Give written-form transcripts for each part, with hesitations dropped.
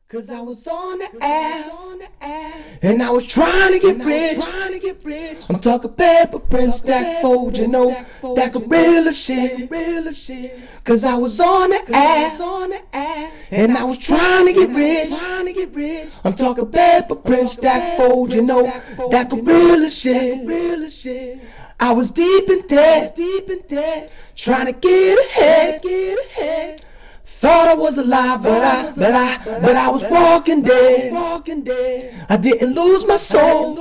Cause I was on the app, and I was trying to get rich. I'm talking paper, print, stack, fold, you know, that gorilla shit. Cause I was on the app, and I was trying to get rich. I'm talking paper, print, stack, fold, you know, that gorilla shit. I was deep in debt, trying to get ahead. Thought I was alive, but I was walking dead. I didn't lose my soul.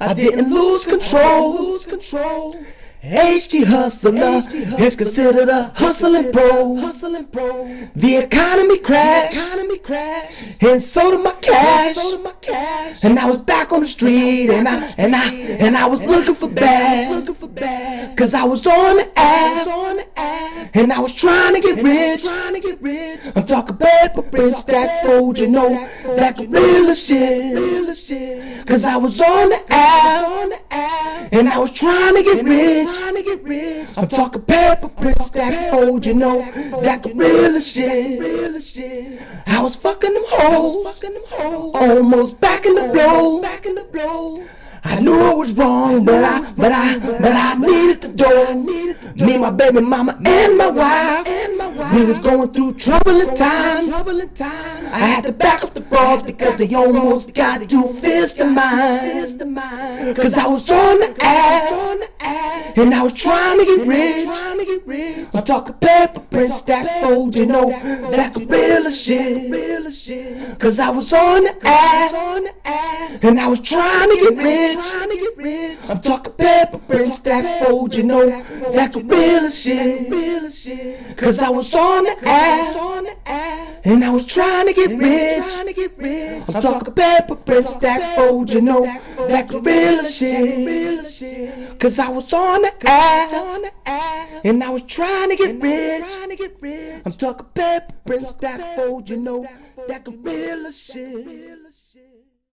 I didn't lose control. HG hustler is considered a hustling pro. The economy crashed, and so did my cash. And I was back on the street, and I was looking for bad. Cause I was on the app, and I was trying to get rich. I'm talking paper, print, stack, fold, you know, that gorilla shit. Cause I was on the app, and I was trying to get rich. I'm talking paper, print, stack, fold, you know, that gorilla shit. I was fucking them hoes, almost back in the blow. I knew I was wrong, but I needed the dough. Me, my baby mama, and my wife, we was going through troubling times. I had to back up the bras because they almost got 2 fists of mine. Cause I was on the app, and I was trying to get rich. I'm talking paper, print, stack, fold, you know, that gorilla shit. Cause I was on the app, and I was trying to get rich. I'm talking paper, print, stack, fold, you know, that gorilla shit. Cause I was on the app, and I was trying to get rich. I'm talking paper, print, stack, fold, you know, that gorilla shit. Cause I was on the app, and I was trying to get rich. I'm talking paper, print, stack, fold, you know, that gorilla shit.